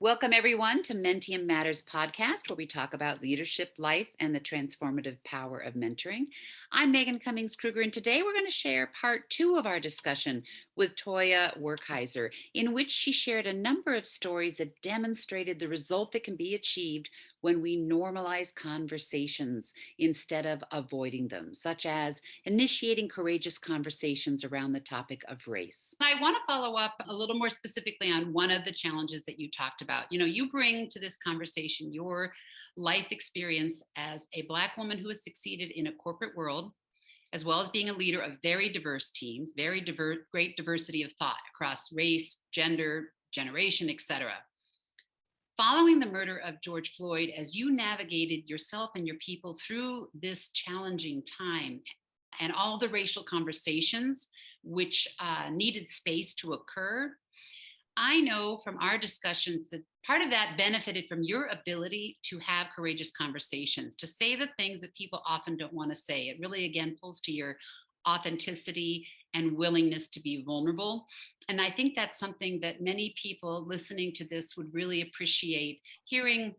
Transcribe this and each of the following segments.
Welcome, everyone, to Mentium Matters podcast, where we talk about leadership, life, and the transformative power of mentoring. I'm Megan Cummings Kruger, and today we're going to share part two of our discussion with Toya Werkheiser, in which she shared a number of stories that demonstrated the result that can be achieved when we normalize conversations instead of avoiding them, such as initiating courageous conversations around the topic of race. I want to follow up a little more specifically on one of the challenges that you talked about. You bring to this conversation your life experience as a Black woman who has succeeded in a corporate world, as well as being a leader of very diverse teams, great diversity of thought across race, gender, generation, etc. Following the murder of George Floyd, as you navigated yourself and your people through this challenging time and all the racial conversations which needed space to occur, I know from our discussions that part of that benefited from your ability to have courageous conversations, to say the things that people often don't want to say. It really, again, pulls to your authenticity and willingness to be vulnerable. And I think that's something that many people listening to this would really appreciate hearing.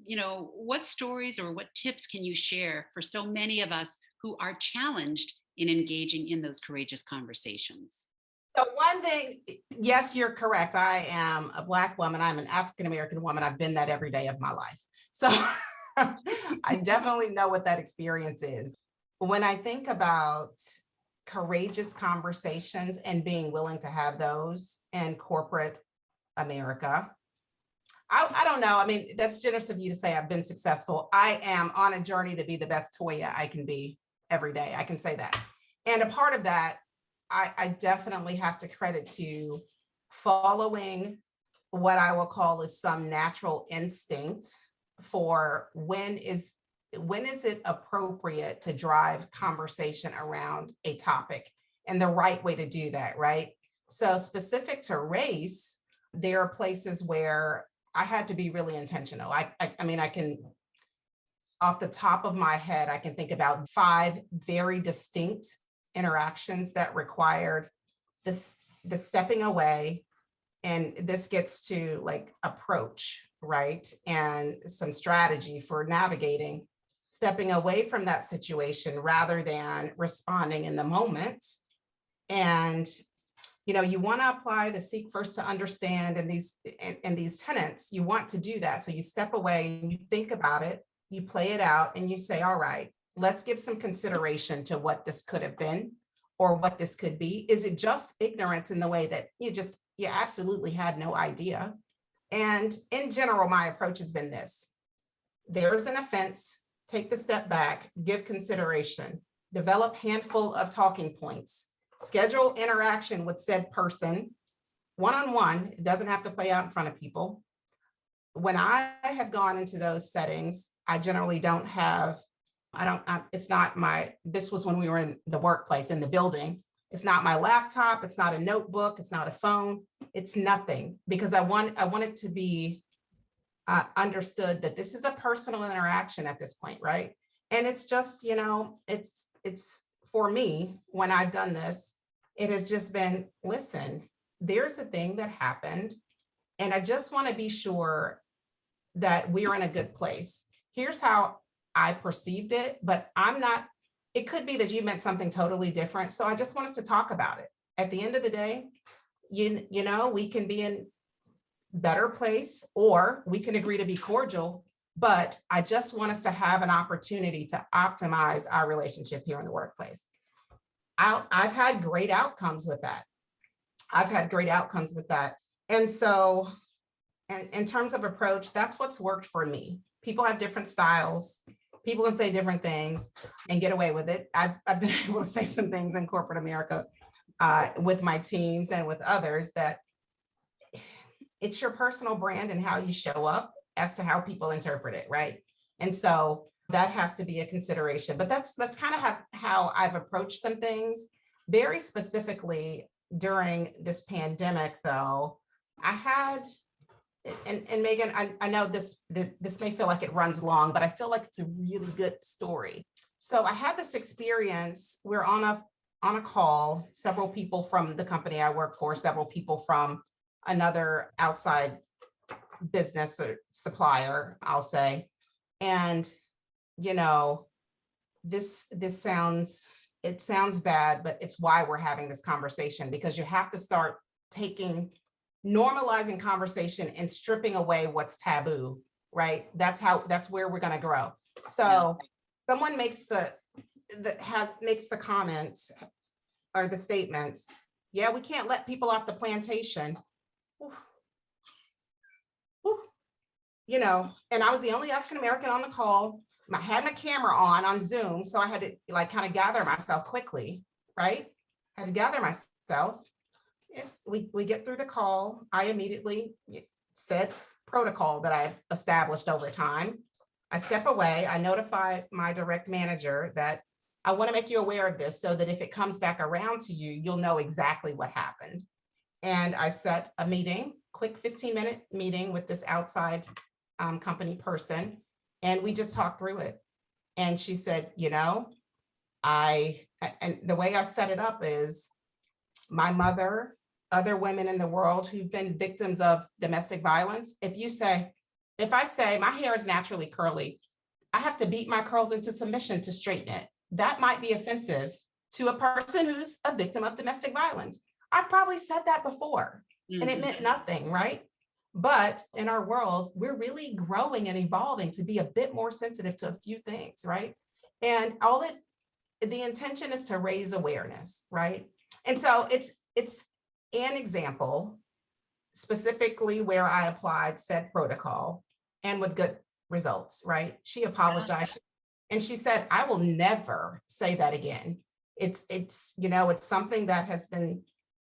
What stories or what tips can you share for so many of us who are challenged in engaging in those courageous conversations? So one thing, yes, you're correct. I am a Black woman. I'm an African-American woman. I've been that every day of my life. So I definitely know what that experience is. When I think about courageous conversations and being willing to have those in corporate America, I don't know. I mean, that's generous of you to say I've been successful. I am on a journey to be the best Toya I can be every day. I can say that. And a part of that, I definitely have to credit to following what I will call is some natural instinct for when is it appropriate to drive conversation around a topic and the right way to do that, right? So specific to race, there are places where I had to be really intentional. I mean, I can, off the top of my head, I can think about 5 very distinct interactions that required the stepping away, and this gets to like approach, right, and some strategy for navigating stepping away from that situation rather than responding in the moment. And you want to apply the seek first to understand and these tenets. You want to do that, so you step away and you think about it, you play it out, and you say, all right, let's give some consideration to what this could have been or what this could be. Is it just ignorance in the way that you absolutely had no idea? And in general, my approach has been this: there's an offense, take the step back, give consideration, develop handful of talking points, schedule interaction with said person one-on-one. It doesn't have to play out in front of people. When I have gone into those settings, I generally don't have, it's not this was when we were in the workplace, in the building. It's not my laptop. It's not a notebook. It's not a phone. It's nothing, because I want it to be understood that this is a personal interaction at this point, right? And it's just, it's for me, when I've done this, it has just been, listen, there's a thing that happened, and I just want to be sure that we're in a good place. Here's how I perceived it, but it could be that you meant something totally different. So I just want us to talk about it. At the end of the day, we can be in better place, or we can agree to be cordial, but I just want us to have an opportunity to optimize our relationship here in the workplace. I've had great outcomes with that. And so, and in terms of approach, that's what's worked for me. People have different styles. People can say different things and get away with it. I've been able to say some things in corporate America with my teams and with others that it's your personal brand and how you show up as to how people interpret it, right? And so that has to be a consideration. But that's kind of how I've approached some things. Very specifically during this pandemic, though, I had, and Megan, I know this may feel like it runs long, but I feel like it's a really good story. So I had this experience. We're on a call, several people from the company I work for, several people from another outside business or supplier, I'll say. And, you know, this sounds, it sounds bad, but it's why we're having this conversation, because you have to start normalizing conversation and stripping away what's taboo, right? That's where we're going to grow. Yeah. So someone makes makes the comment or the statement, yeah, we can't let people off the plantation. Oof, oof. And I was the only African American on the call. I had my camera on Zoom, so I had to like kind of gather myself quickly, right? I had to gather myself. We get through the call. I immediately said protocol that I've established over time. I step away. I notify my direct manager that I want to make you aware of this so that if it comes back around to you, you'll know exactly what happened. And I set a meeting, quick 15-minute meeting with this outside company person. And we just talked through it. And she said, and the way I set it up is my mother, other women in the world who've been victims of domestic violence. If I say my hair is naturally curly, I have to beat my curls into submission to straighten it. That might be offensive to a person who's a victim of domestic violence. I've probably said that before and it meant nothing, right? But in our world, we're really growing and evolving to be a bit more sensitive to a few things, right? And the intention is to raise awareness, right? And so it's an example specifically where I applied said protocol and with good results, right? She apologized and she said, I will never say that again. It's something that has been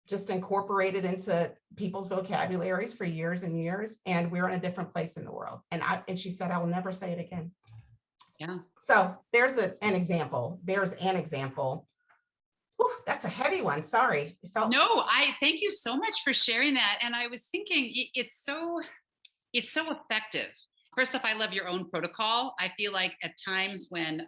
just incorporated into people's vocabularies for years and years, and we're in a different place in the world. And she said, I will never say it again. Yeah. So there's an example. There's an example. Whew, that's a heavy one. Sorry. No, I thank you so much for sharing that. And I was thinking it's so effective. First off, I love your own protocol. I feel like at times when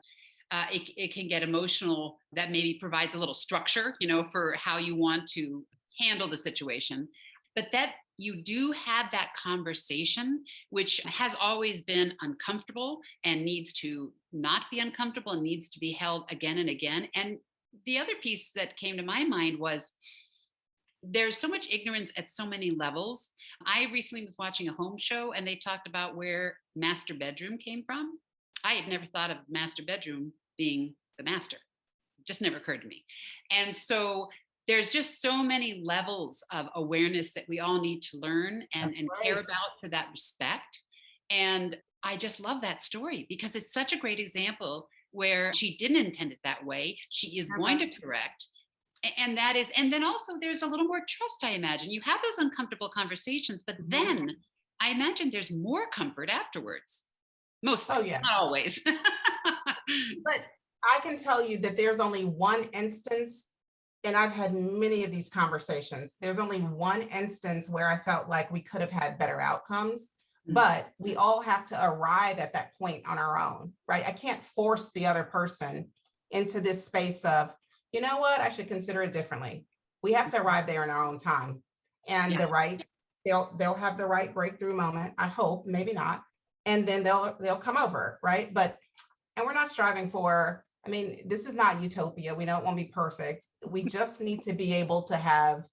it can get emotional, that maybe provides a little structure, for how you want to handle the situation. But that you do have that conversation, which has always been uncomfortable and needs to not be uncomfortable and needs to be held again and again. And the other piece that came to my mind was there's so much ignorance at so many levels. I recently was watching a home show and they talked about where master bedroom came from. I had never thought of master bedroom being the master. It just never occurred to me. And so there's just so many levels of awareness that we all need to learn and care about for that respect. And I just love that story because it's such a great example where she didn't intend it that way. She is going to correct. And then also there's a little more trust, I imagine. You have those uncomfortable conversations, but then I imagine there's more comfort afterwards. Mostly, not always. But I can tell you that there's only one instance, and I've had many of these conversations. There's only one instance where I felt like we could have had better outcomes, but we all have to arrive at that point on our own, right? I can't force the other person into this space of, you know what, I should consider it differently. We have to arrive there in our own time. And they'll have the right breakthrough moment, I hope, maybe not. And then they'll come over, right? And we're not striving for, this is not utopia. We don't want to be perfect. We just need to be able to have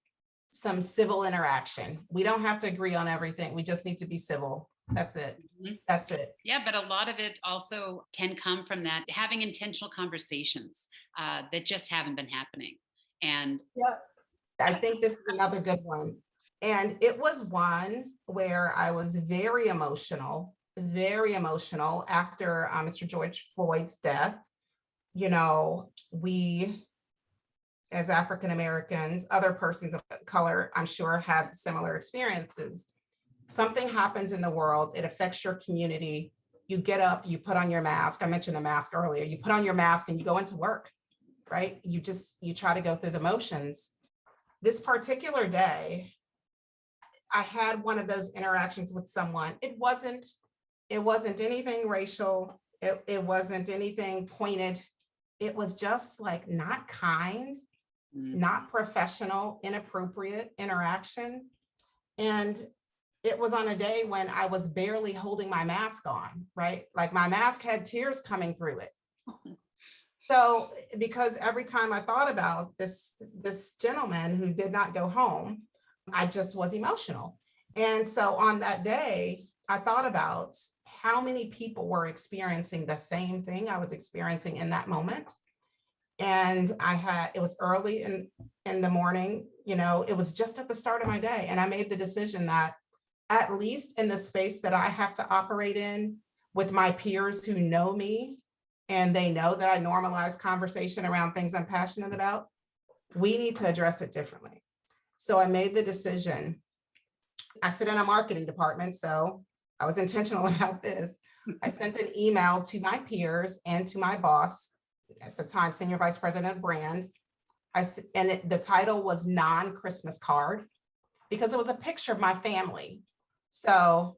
some civil interaction. We don't have to agree on everything. We just need to be civil. That's it. That's it. Yeah, but a lot of it also can come from that having intentional conversations that just haven't been happening. And I think this is another good one. And it was one where I was very emotional after Mr. George Floyd's death. We, as African Americans, other persons of color, I'm sure, have similar experiences. Something happens in the world, it affects your community. You get up, you put on your mask. I mentioned the mask earlier. You put on your mask and you go into work, right? You try to go through the motions. This particular day, I had one of those interactions with someone. It wasn't anything racial. It wasn't anything pointed. It was just like not kind, not professional, inappropriate interaction. And it was on a day when I was barely holding my mask on, right? Like my mask had tears coming through it. So because every time I thought about this gentleman who did not go home, I just was emotional. And so on that day, I thought about how many people were experiencing the same thing I was experiencing in that moment. And it was early in the morning, it was just at the start of my day. And I made the decision that at least in the space that I have to operate in with my peers who know me, and they know that I normalize conversation around things I'm passionate about, we need to address it differently. So I made the decision. I sit in a marketing department, so I was intentional about this. I sent an email to my peers and to my boss, at the time, Senior Vice President of Brand. The title was Non-Christmas Card, because it was a picture of my family. So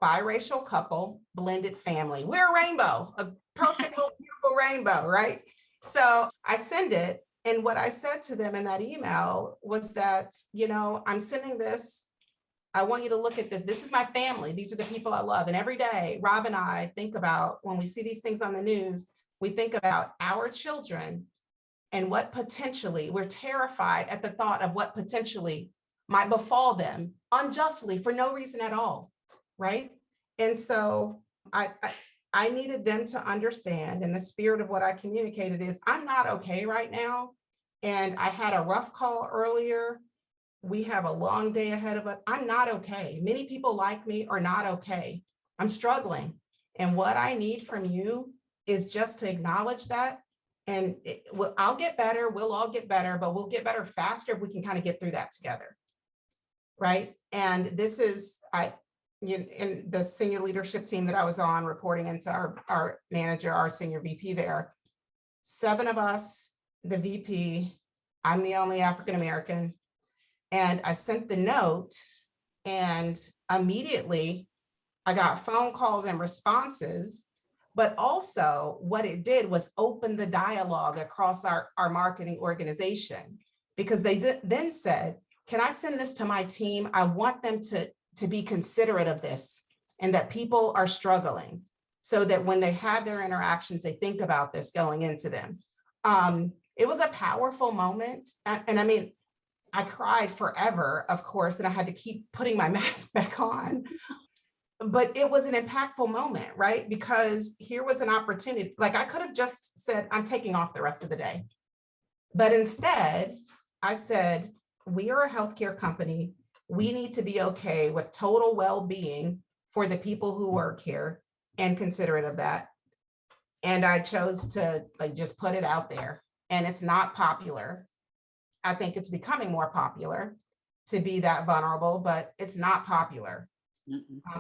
biracial couple, blended family. We're a rainbow, a perfect little beautiful rainbow, right? So I send it. And what I said to them in that email was that, I'm sending this. I want you to look at this. This is my family. These are the people I love. And every day, Rob and I think about, when we see these things on the news, we think about our children and what potentially, we're terrified at the thought of what potentially might befall them unjustly for no reason at all, right? And so I needed them to understand, and the spirit of what I communicated is, I'm not okay right now. And I had a rough call earlier. We have a long day ahead of us. I'm not okay. Many people like me are not okay. I'm struggling. And what I need from you is just to acknowledge that. And I'll get better. We'll all get better, but we'll get better faster if we can kind of get through that together. Right. And this is, in the senior leadership team that I was on, reporting into our manager, our senior VP there, 7 of us, the VP, I'm the only African-American. And I sent the note, and immediately I got phone calls and responses, but also what it did was open the dialogue across our marketing organization, because they then said, can I send this to my team? I want them to be considerate of this, and that people are struggling, so that when they have their interactions, they think about this going into them. It was a powerful moment. And I mean, I cried forever, of course, and I had to keep putting my mask back on. But it was an impactful moment, right? Because here was an opportunity. Like, I could have just said, I'm taking off the rest of the day. But instead, I said, we are a healthcare company. We need to be okay with total well-being for the people who work here, and considerate of that. And I chose to just put it out there. And it's not popular. I think it's becoming more popular to be that vulnerable, but it's not popular.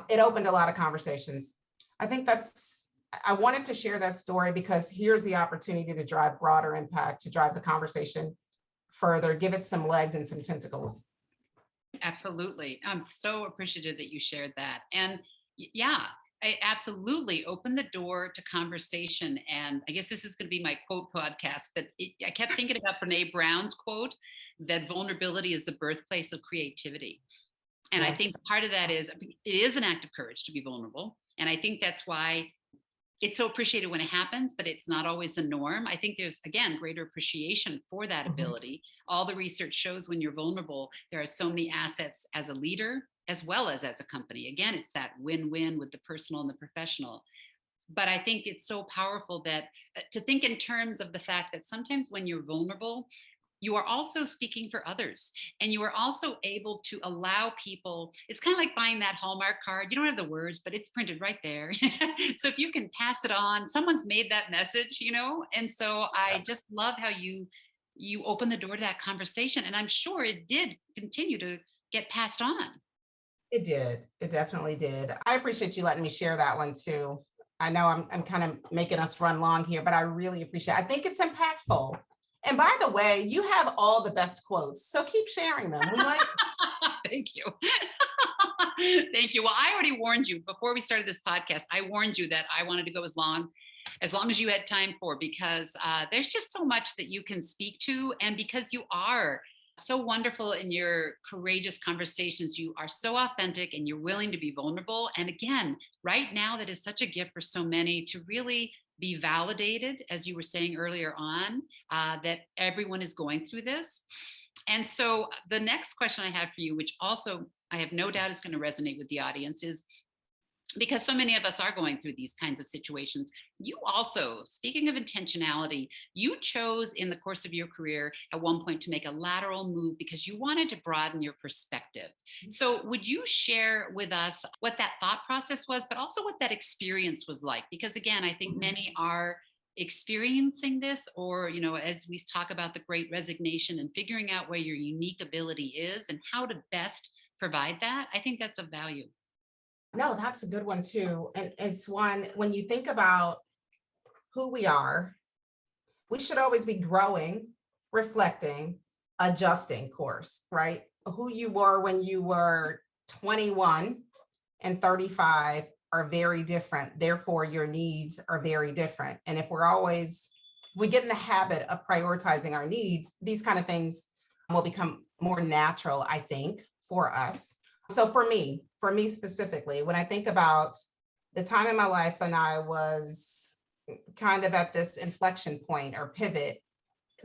It opened a lot of conversations. I think I wanted to share that story because here's the opportunity to drive broader impact, to drive the conversation further, give it some legs and some tentacles. Absolutely. I'm so appreciative that you shared that. And yeah, I absolutely opened the door to conversation. And I guess this is going to be my quote podcast, but I kept thinking about Brene Brown's quote that vulnerability is the birthplace of creativity. And yes. I think part of that is, it is an act of courage to be vulnerable. And I think that's why it's so appreciated when it happens, but it's not always the norm. I think there's, again, greater appreciation for that ability. All the research shows when you're vulnerable, there are so many assets as a leader, as well as a company. Again, it's that win-win with the personal and the professional. But I think it's so powerful that to think in terms of the fact that sometimes when you're vulnerable, you are also speaking for others, and you are also able to allow people. It's kind of like buying that Hallmark card. You don't have the words, but it's printed right there. So if you can pass it on, someone's made that message, and so I just love how you open the door to that conversation, and I'm sure it did continue to get passed on. It did. It definitely did. I appreciate you letting me share that one too. I know I'm kind of making us run long here, but I really appreciate it. I think it's impactful. And by the way, you have all the best quotes, so keep sharing them. We like. Thank you. Thank you. Well, I already warned you before we started this podcast. I warned you that I wanted to go as long as you had time for, because there's just so much that you can speak to, and because you are So wonderful in your courageous conversations. You are so authentic and you're willing to be vulnerable. And again, right now, that is such a gift for so many to really be validated, as you were saying earlier on, that everyone is going through this. And so the next question I have for you, which also I have no doubt is going to resonate with the audience, is because so many of us are going through these kinds of situations. You also, speaking of intentionality, you chose in the course of your career at one point to make a lateral move because you wanted to broaden your perspective. So, would you share with us what that thought process was, but also what that experience was like? Because again, I think many are experiencing this, or as we talk about the great resignation and figuring out where your unique ability is and how to best provide that. I think that's of value. No, that's a good one too. And it's one when you think about who we are, we should always be growing, reflecting, adjusting course, right? Who you were when you were 21 and 35 are very different. Therefore, your needs are very different. And if we get in the habit of prioritizing our needs, these kind of things will become more natural, I think, for us. So for me specifically, when I think about the time in my life when I was kind of at this inflection point or pivot,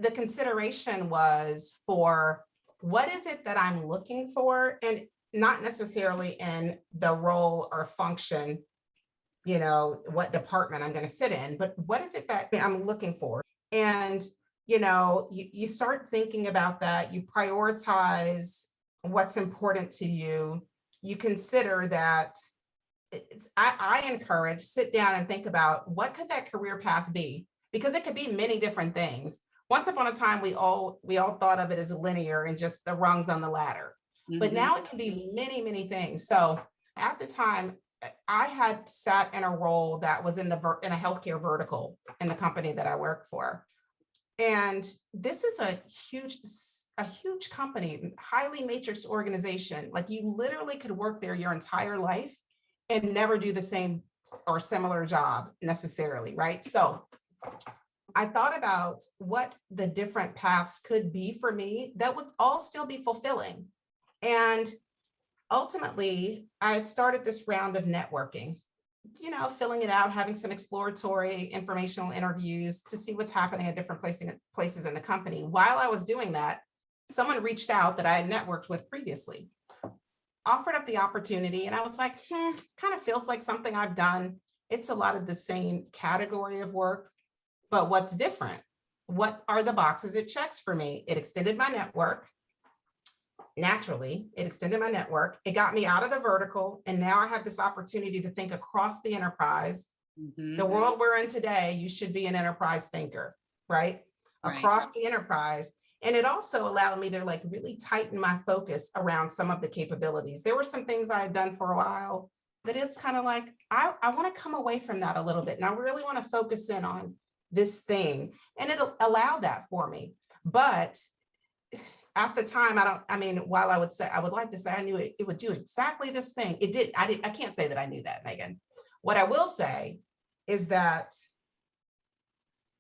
the consideration was for what is it that I'm looking for, and not necessarily in the role or function, what department I'm going to sit in, but what is it that I'm looking for? And, you start thinking about that, you prioritize what's important to you. You consider that I encourage sit down and think about what could that career path be, because it could be many different things. Once upon a time, we all thought of it as linear and just the rungs on the ladder, but Mhm. now it can be many things. So at the time, I had sat in a role that was in a healthcare vertical in the company that I worked for, and this is a huge company, highly matrix organization. Like you literally could work there your entire life and never do the same or similar job necessarily, right? So I thought about what the different paths could be for me that would all still be fulfilling. And ultimately, I had started this round of networking, filling it out, having some exploratory informational interviews to see what's happening at different places in the company. While I was doing that, someone reached out that I had networked with previously, offered up the opportunity, and I was like, kind of feels like something I've done. It's a lot of the same category of work, but what's different? What are the boxes it checks for me? It extended my network. Naturally, it extended my network. It got me out of the vertical. And now I have this opportunity to think across the enterprise. The Mhm. world we're in today, you should be an enterprise thinker, right? Right. Across the enterprise. And it also allowed me to like really tighten my focus around some of the capabilities. There were some things I had done for a while that it's kind of like, I want to come away from that a little bit. And I really want to focus in on this thing. And it'll allow that for me. But at the time, while I would like to say I knew it would do exactly this thing. It did. I can't say that I knew that, Megan. What I will say is that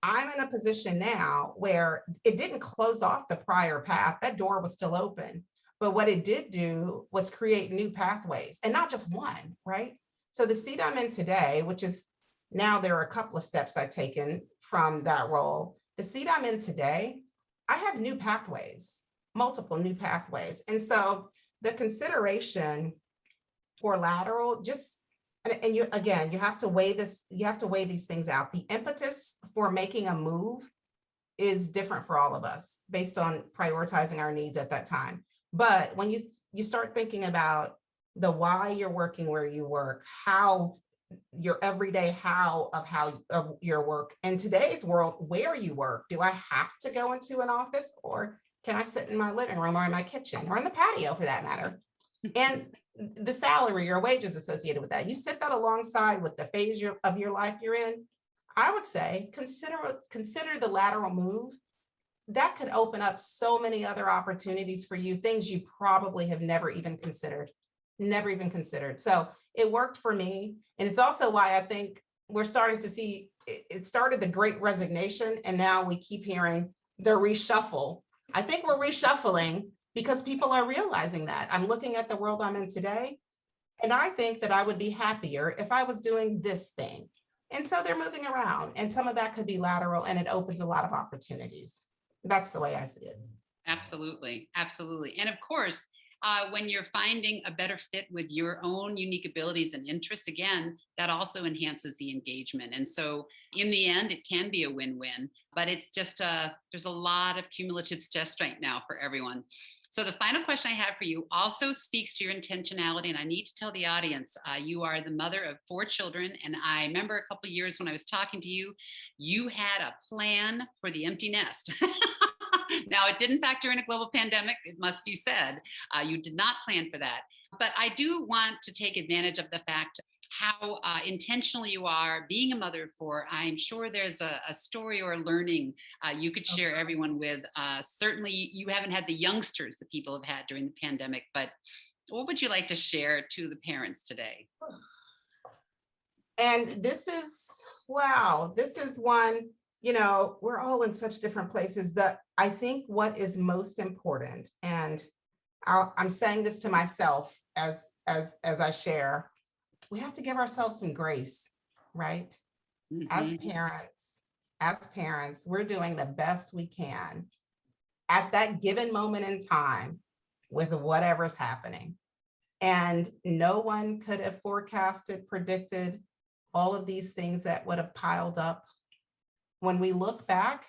I'm in a position now where it didn't close off the prior path. That door was still open. But what it did do was create new pathways, and not just one, right? So the seat I'm in today, which is now there are a couple of steps I've taken from that role. The seat I'm in today, I have new pathways, multiple new pathways. And so the consideration for lateral, just and you again, you have to weigh these things out. The impetus for making a move is different for all of us based on prioritizing our needs at that time. But when you start thinking about the why you're working where you work, how your everyday how of your work in today's world, where you work, do I have to go into an office, or can I sit in my living room or in my kitchen or in the patio for that matter? And the salary or wages associated with that. You sit that alongside with the phase of your life you're in. I would say consider the lateral move. That could open up so many other opportunities for you, things you probably have never even considered. Never even considered. So it worked for me. And it's also why I think we're starting to see it started the great resignation. And now we keep hearing the reshuffle I think we're reshuffling because people are realizing that. I'm looking at the world I'm in today, and I think that I would be happier if I was doing this thing. And so they're moving around, and some of that could be lateral, and it opens a lot of opportunities. That's the way I see it. Absolutely. Absolutely. And of course, when you're finding a better fit with your own unique abilities and interests, again, that also enhances the engagement. And so, in the end, it can be a win win, but it's just there's a lot of cumulative stress right now for everyone. So, the final question I have for you also speaks to your intentionality. And I need to tell the audience you are the mother of 4 children. And I remember a couple of years when I was talking to you, you had a plan for the empty nest. Now, it didn't factor in a global pandemic, it must be said. You did not plan for that. But I do want to take advantage of the fact how intentional you are being a mother of 4. I'm sure there's a story or a learning you could share everyone with. Certainly, you haven't had the youngsters that people have had during the pandemic, but what would you like to share to the parents today? And this is, wow, this is one, we're all in such different places that I think what is most important, and I'm saying this to myself as I share, we have to give ourselves some grace, right? As Mhm. parents, as parents, we're doing the best we can at that given moment in time with whatever's happening. And no one could have forecasted, predicted all of these things that would have piled up. When we look back,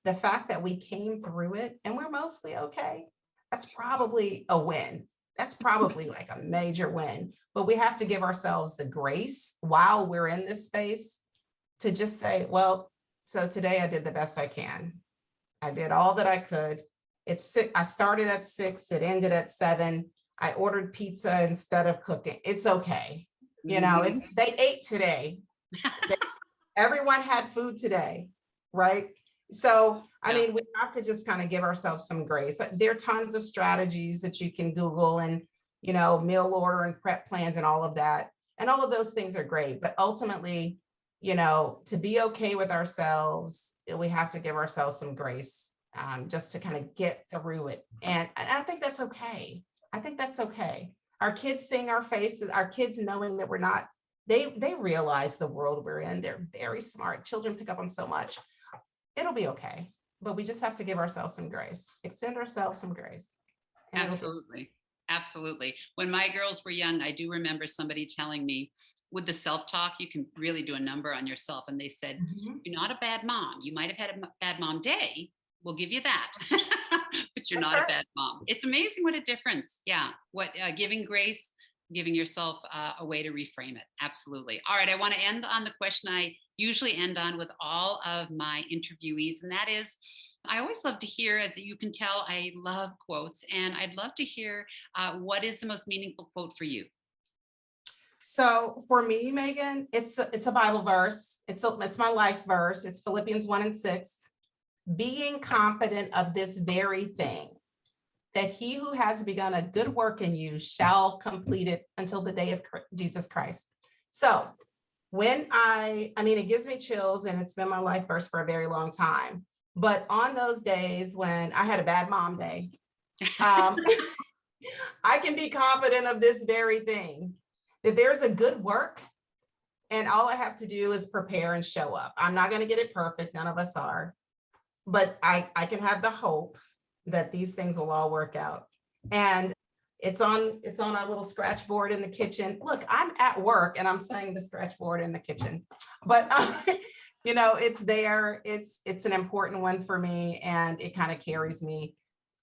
the fact that we came through it and we're mostly okay, that's probably a win. That's probably like a major win. But we have to give ourselves the grace while we're in this space to just say, well, so today I did the best I can. I did all that I could. It's six, I started at 6, it ended at 7. I ordered pizza instead of cooking. It's okay. It's Mhm. they ate today. They, everyone had food today, right? So, I Yeah. mean, we have to just kind of give ourselves some grace. There are tons of strategies that you can Google and, meal order and prep plans and all of that. And all of those things are great. But ultimately, to be okay with ourselves, we have to give ourselves some grace, just to kind of get through it. And I think that's okay. I think that's okay. Our kids seeing our faces, our kids knowing that we're not, they realize the world we're in. They're very smart. Children pick up on so much. It'll be okay. But we just have to give ourselves some grace, extend ourselves some grace, and it'll be. Absolutely. Absolutely. When my girls were young, I do remember somebody telling me with the self talk, you can really do a number on yourself. And they said, Mhm. you're not a bad mom. You might have had a bad mom day. We'll give you that. But you're That's not a right. bad mom. It's amazing what a difference. Yeah. What giving grace, giving yourself a way to reframe it. Absolutely. All right. I want to end on the question I usually end on with all of my interviewees, and that is I always love to hear, as you can tell, I love quotes, and I'd love to hear what is the most meaningful quote for you? So for me, Megan, it's a Bible verse. It's my life verse. It's Philippians 1:6. Being confident of this very thing, that he who has begun a good work in you shall complete it until the day of Jesus Christ. So when I mean, it gives me chills, and it's been my life verse for a very long time. But on those days when I had a bad mom day, um, I can be confident of this very thing, that there's a good work, and all I have to do is prepare and show up. I'm not going to get it perfect. None of us are, but I can have the hope that these things will all work out. And it's on our little scratch board in the kitchen. Look, I'm at work and I'm saying the scratch board in the kitchen, but it's there. It's an important one for me, and it kind of carries me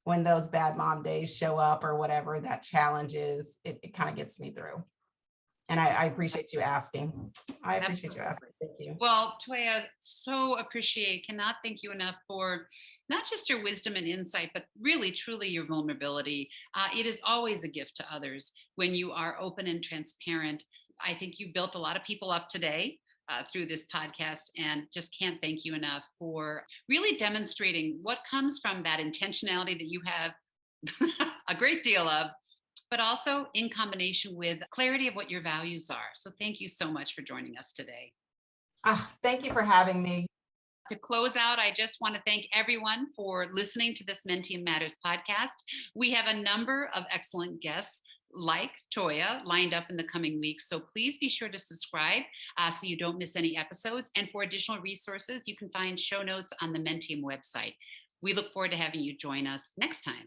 when those bad mom days show up or whatever that challenge is. It kind of gets me through. And I appreciate you asking. I appreciate you Absolutely. asking. Thank you. Well, Toya, so appreciate, cannot thank you enough for not just your wisdom and insight, but really, truly your vulnerability. It is always a gift to others when you are open and transparent. I think you built a lot of people up today. Through this podcast, and just can't thank you enough for really demonstrating what comes from that intentionality that you have a great deal of, but also in combination with clarity of what your values are. So thank you so much for joining us today. Thank you for having me. To close out, I just want to thank everyone for listening to this Mentium Matters podcast. We have a number of excellent guests like Toya lined up in the coming weeks. So please be sure to subscribe so you don't miss any episodes. And for additional resources, you can find show notes on the Mentium website. We look forward to having you join us next time.